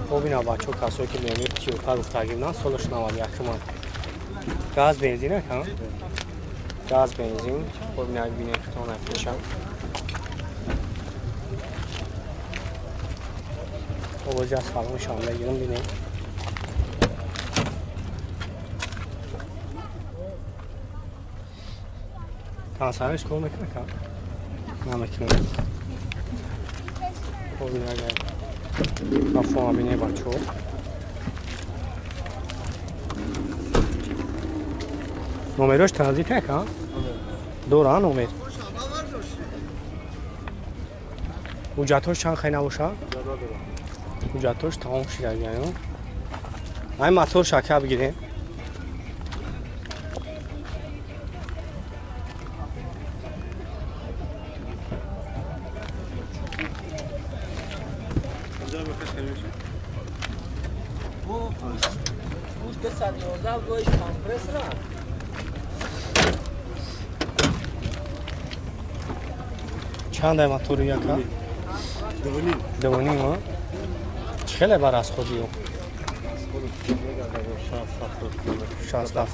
خب اینا بچه کسایی که نمی‌دونید کیلوتر گفتگیم سالش 91 تومن گاز بنزینه ها گاز بنزین خب اینا ببینید تا نفشم خب از سلام شام بگیرم ببینید تانسانش کار میکنه که نمیکنه خب اینا اگر افغان بینه بچه نومروش ترانزیت ہے کہاں دوران نومر اوجاتوش چند خیلی نبوشا اوجاتوش تمام شده بیانو این موتور شکه بگیریم چند موتور یکا؟ دوانی ما؟ خیلی بر از خودی او؟ 60 70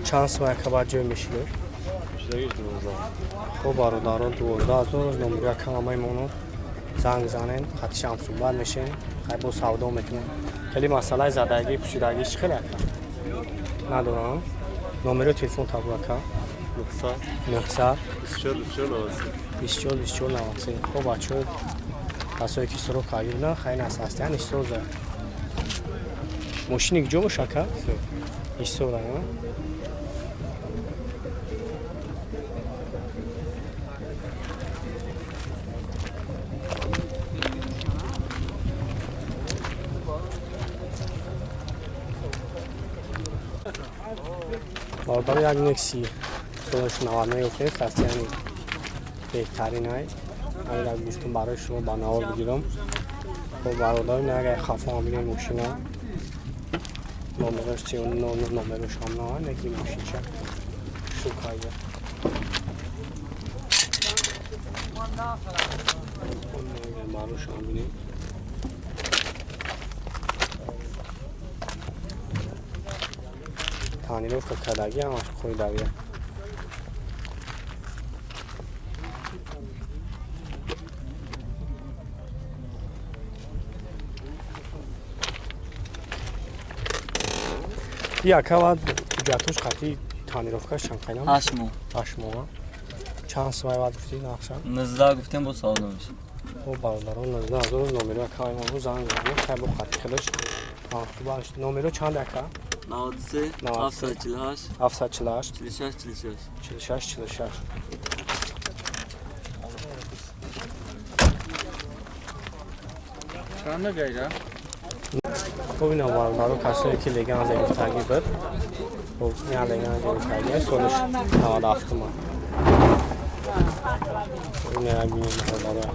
چند سوی که باید جوی میشیده؟ خب باروداران 12 روز نمبر یک همه مونو زنگ زنین خطی شم صحبت میشین خیلی با سودا میکنن خیلی مسئله زدگی پوشیدگیش خیلی ندارم نمبر تلفن تابلو که 900 24 90 خب بچه کسایی که سرو کاری نه خیلی اساسیه نیست روزه ماشینی کجا باشه که؟ نیست روزه باردار یک نکسی سوش نوارنه اوفیست هستی یعنی بهترین های اگر گوشتون برای شما با نوار بگیرم خب برادر نه اگر خفا هم بینید ماشین ها نمبرش 39 نمبرش هم نه ها نکی ماشین شد شکایه باروش هم بینید تانیروف که کدگی همش خوی دویه یا که باید جاتوش خطی تانیروفکاش چند خیلی هم؟ 8 ماه چند سوای باید گفتی نقشم؟ 19 گفتیم با سال نمیشه خب برادران 19 از روز نومرو که های ما زنگ زنیم خیلی با خطی خیلش نومرو چند دکه؟ 93 748 748 46 چند نگیره؟ خب این برادران کسایی که لیگن از این گفتگی بود خب این لیگن از این گفتگی سالش 97 تومن این را بینیم برادران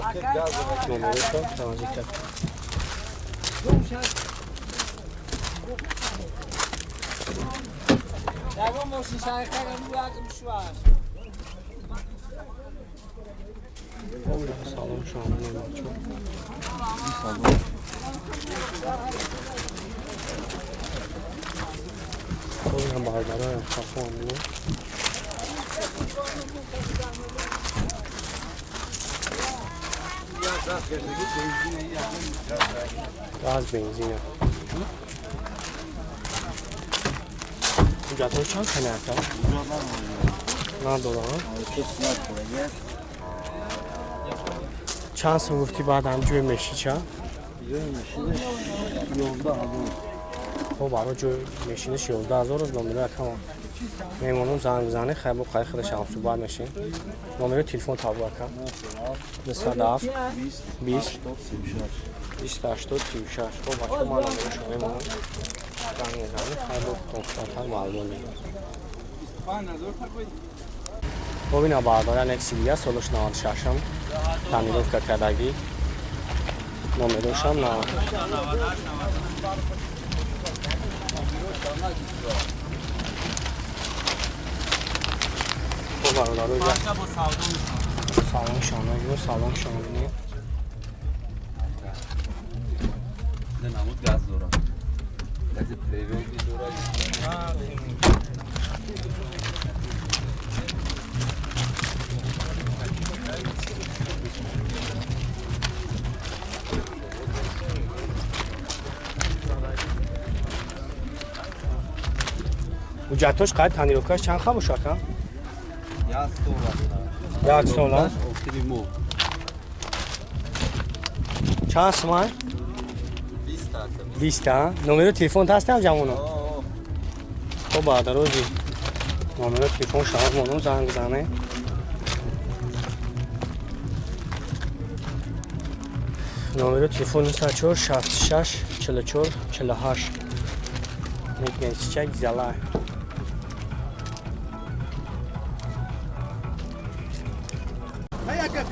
اکتش نومرو شد تمازی کرد سلام شما بچه‌ها خب هم برادران خفا هم بینیم گاز بنزینه اینجا تو چند کنه اکا؟ نه دوران چند سو گفتی بعد هم جوی میشی چه؟ جوی میشیدش 11,000 خب برای جوی میشینش 11,000 روز نمره اکا میمونم زنگ بزنه خیلی با خیلی خیلی شما صحبت میشین نمره تلفن تابلو اکا 27 20 80 36 خب بچه ما نمره شما میمونم زنگ بزنه خیلی با کنفرانتر معلوم میگم خب اینا بردارن اکسیلیا سالش 96 هم تمیروف که کدگی نمروش هم نه خب برادر رو سودا Sağlam şanlar gibi sağlam şanlar. Ne namut gaz dora. Gazı preview bir dora. Bu jatoş qay tanirokash chand khamushak ha? Jak so'mlar. Optimo. Chand smay? 20 تا 20 ta. Numero telefon هستم جوونا. خب بعد روزی نمره تلفن شما منو زنگ بزنه. نمره تلفن 04 66 44 48. میگن چیچک زلا.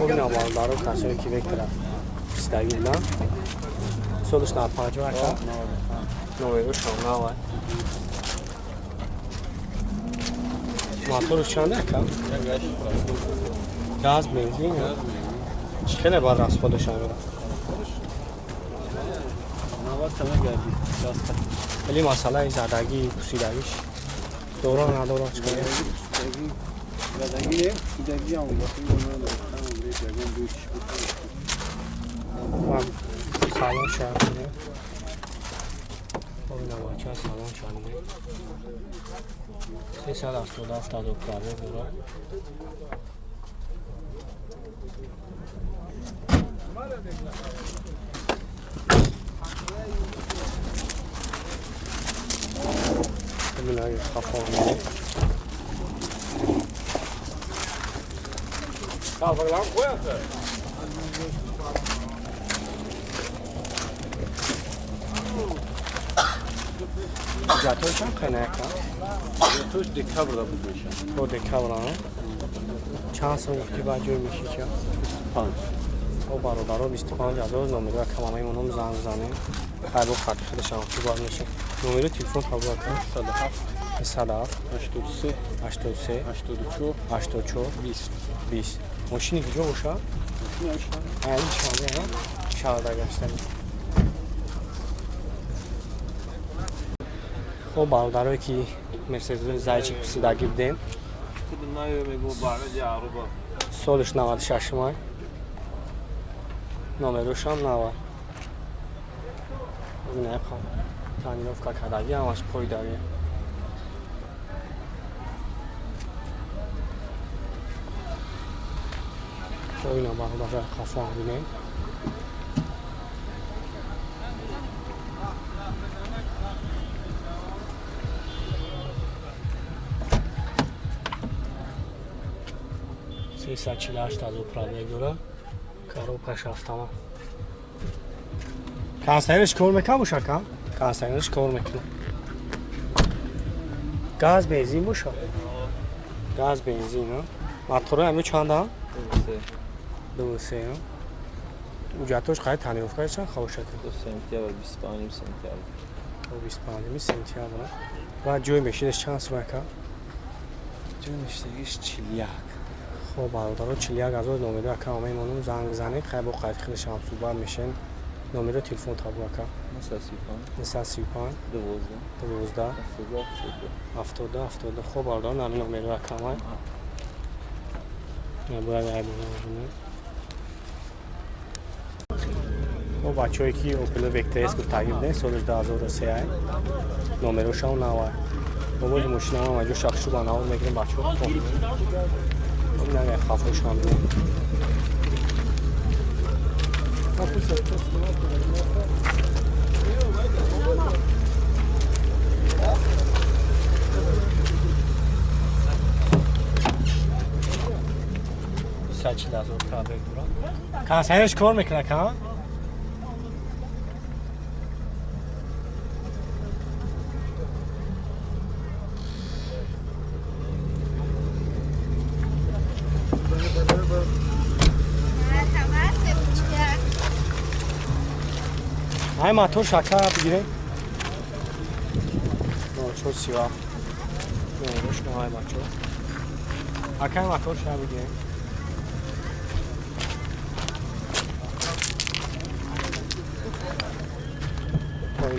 خب اینا بالدارو کسایی که بکرد استگیلن سولش نپاجو اکا نمره شما نوای موتورش چنده اکا؟ گاز بنزین خیلی بار راست خودش هم میره نوات تمام گردی گاز خط ولی مسئله زدگی پوسیدگیش دوران ندوران چکره زدگی نه ایدگی هم وقتی اونو من سالان شده خب این هم بچه سالان شده 377 تا دو کرده دورا ببین های خفا میده جاتوش هم خیلی نکن توش دکه برده بود بشن تو دکه برانه چند سال وقتی باید جوی میشی که 5 او برادر 25 از نمره کمامه منم زنگ بزنه هر رو خط خودش هم تو باید میشه نمره تلفن تابلو کن 107 83 83 84 84 20 20 ماشینی کجا باشه؟ ماشین این شانده ها شارده گشتنی خب برادرهایی که مرسدس زایچی پرسیدگی بدین سالش 96 مای نمرش هم 90 نه خب تانیروفکا کدگی همش پای داره خب اینا برادر خفا بینید سیصد چهل هشت از اپرادیه دوره کارو پش هفتمه کنسایرش کار میکنه باشه کن؟ کنسایرش کار میکنه گاز بنزین باشه گاز بنزین ها موتوره همه چنده هم؟ 2 3 ها اجرتش خیلی تنیروفکای چند خواه شده؟ 2 سنتیار و 25 سنتیار 25 سنتیار و جوی میشیدش چند سومه که؟ جوی میشتگیش 41 خب برادرها 41 از اون نمره که همه منون زنگ بزنه خیلی با قید خیلی شما صحبت میشن نمره تلفن تابلو که 935 12 72 خب برادر نمی نمره که همه نباید عیب نمونه خب بچه هایی که اوپل وکتریس که تغییر دین سالش 2003 های نمره شما نوای باید ماشین هم همه جو شخصی با نوای میگیریم بچه ها خب نه خفه شما بینیم سچی لازم کرده دورا کنسایرش کار میکنه که های موتور شکر بگیره چون سیاه نمیدوش که های موتور اکای موتور شکر بگیره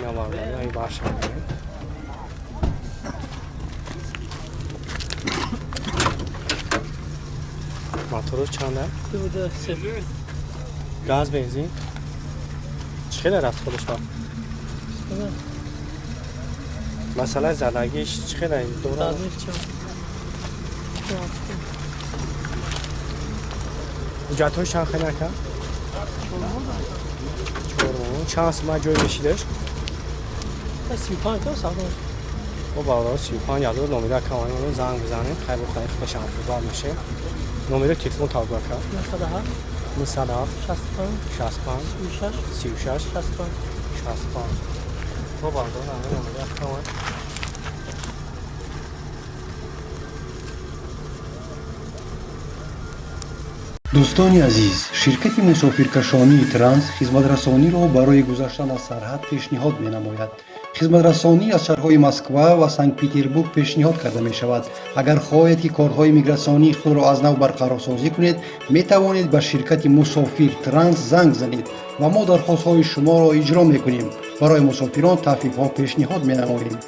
نوارگاری های برشنگه موتورش چنده؟ بوده صفر گاز بنزین چقدر رفت خودش با؟ مثلا زدگیش چقدر این دوره؟ تازه چند جاتوش چند خیلی نکن؟ چهارمون چند سمت جوی بشیدش؟ 35 تا ساعت و بالا 35 یادو نمره کن اونو زنگ بزنیم خیلی خیلی خوشم خوب میشه نمره تلفن تاگ بکن 97 97 65 65 36 36 65 65 و بالا نمره کن دوستانی عزیز شرکت مسافرکشانی ترانس خدمترسانی را برای گذشتن از سرحد پیشنهاد می‌نماید. خدمترسانی از شهرهای مسکو و سنت پترزبورگ پیشنهاد کرده می شود. اگر خواهید که کارت‌های میگراسیونی خود را از نو برقرارسازی کنید می توانید به شرکت مسافر ترانس زنگ زنید و ما درخواست‌های شما را اجرا می‌کنیم. برای مسافران تخفیف‌ها پیشنهاد می‌نماییم.